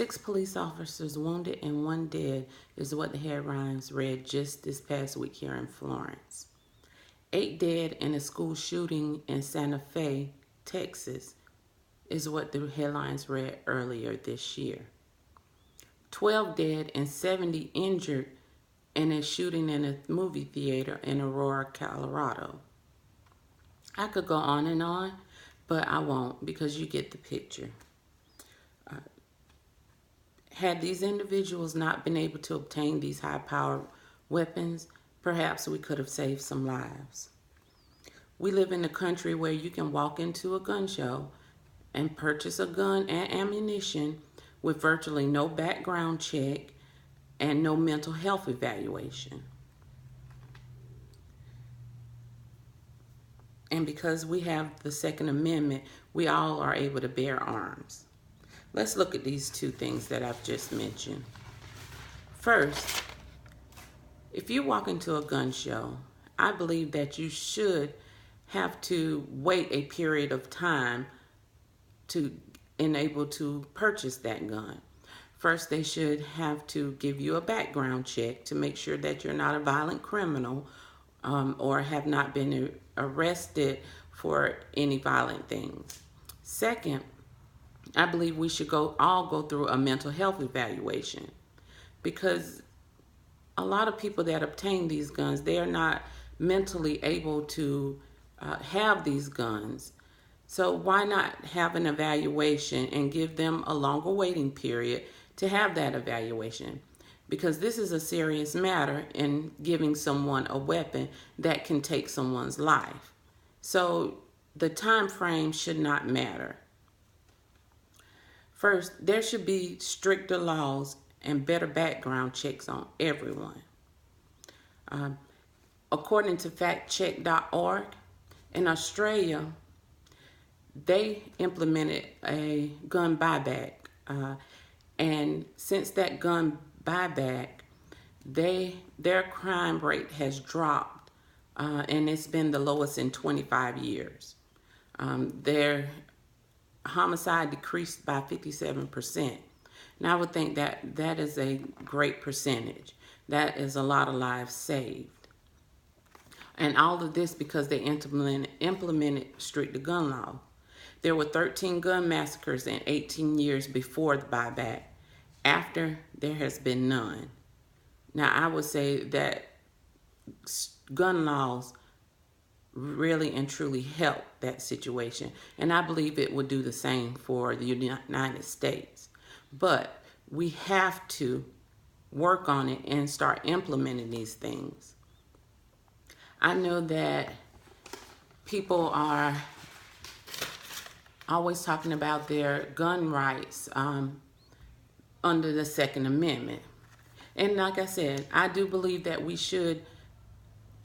6 police officers wounded and 1 dead is what the headlines read just this past week here in Florence. 8 dead in a school shooting in Santa Fe, Texas is what the headlines read earlier this year. 12 dead and 70 injured in a shooting in a movie theater in Aurora, Colorado. I could go on, but I won't because you get the picture. Had these individuals not been able to obtain these high-powered weapons, perhaps we could have saved some lives. We live in a country where you can walk into a gun show and purchase a gun and ammunition with virtually no background check and no mental health evaluation. And because we have the Second Amendment, we all are able to bear arms. Let's look at these 2 things that I've just mentioned. First, if you walk into a gun show, I believe that you should have to wait a period of time to enable to purchase that gun. First, they should have to give you a background check to make sure that you're not a violent criminal or have not been arrested for any violent things. Second, I believe we should all go through a mental health evaluation because a lot of people that obtain these guns, they are not mentally able to have these guns. So why not have an evaluation and give them a longer waiting period to have that evaluation? Because this is a serious matter in giving someone a weapon that can take someone's life. So the time frame should not matter. First, there should be stricter laws and better background checks on everyone. According to factcheck.org, in Australia, they implemented a gun buyback. And since that gun buyback, their crime rate has dropped, and it's been the lowest in 25 years. Their homicide decreased by 57%. Now I would think that that is a great percentage. That is a lot of lives saved. And all of this because they implemented stricter gun law. There were 13 gun massacres in 18 years before the buyback. After, there has been none. Now, I would say that gun laws really and truly help that situation. And I believe it would do the same for the United States. But we have to work on it and start implementing these things. I know that people are always talking about their gun rights under the Second Amendment. And like I said, I do believe that we should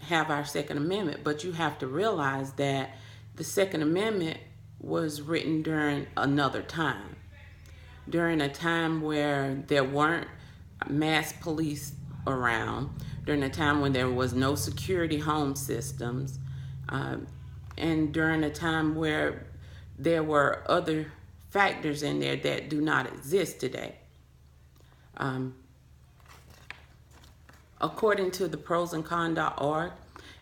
have our Second Amendment, but you have to realize that the Second Amendment was written during another time, during a time where there weren't mass police around, during a time when there was no security home systems, and during a time where there were other factors in there that do not exist today. According to the prosandcons.org,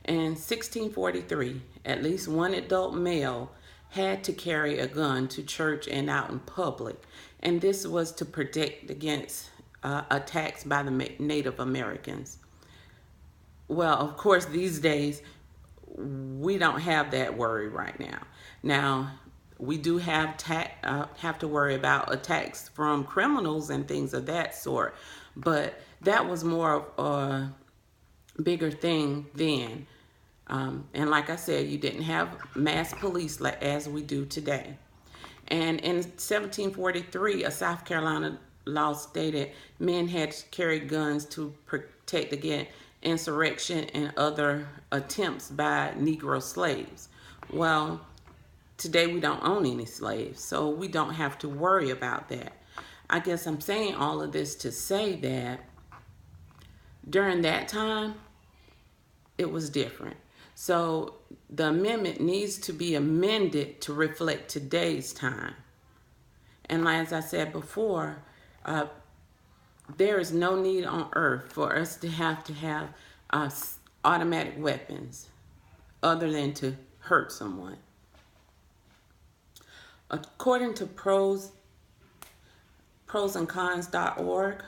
in 1643, at least one adult male had to carry a gun to church and out in public, and this was to protect against attacks by the Native Americans. Well, of course, these days, we don't have that worry right now. Now, we do have to worry about attacks from criminals and things of that sort, but that was more of a bigger thing then. And like I said, you didn't have mass police as we do today. And in 1743, a South Carolina law stated men had to carry guns to protect against insurrection and other attempts by Negro slaves. Well, today we don't own any slaves, so we don't have to worry about that. I guess I'm saying all of this to say that during that time, it was different. So the amendment needs to be amended to reflect today's time. And as I said before, There is no need on earth for us to have automatic weapons other than to hurt someone. According to prosandcons.org,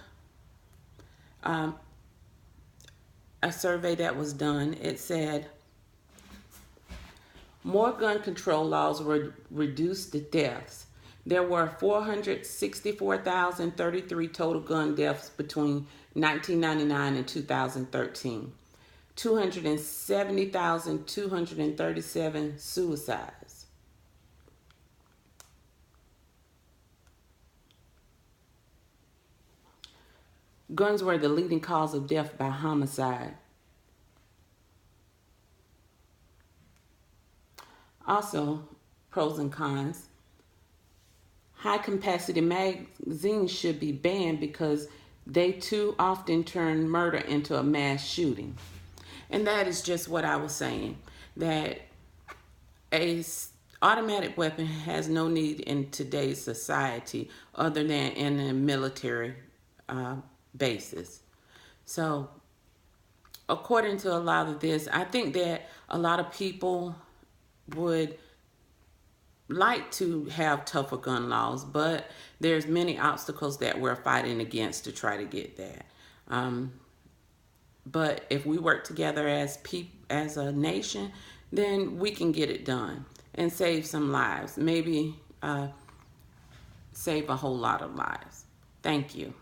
a survey that was done, it said more gun control laws would reduce the deaths. There were 464,033 total gun deaths between 1999 and 2013. 270,237 suicides. Guns were the leading cause of death by homicide. Also, pros and cons. High capacity magazines should be banned because they too often turn murder into a mass shooting. And that is just what I was saying, that a automatic weapon has no need in today's society other than in a military basis. So according to a lot of this, I think that a lot of people would like to have tougher gun laws, but there's many obstacles that we're fighting against to try to get that. But if we work together as a nation, then we can get it done and save some lives. Maybe save a whole lot of lives. Thank you.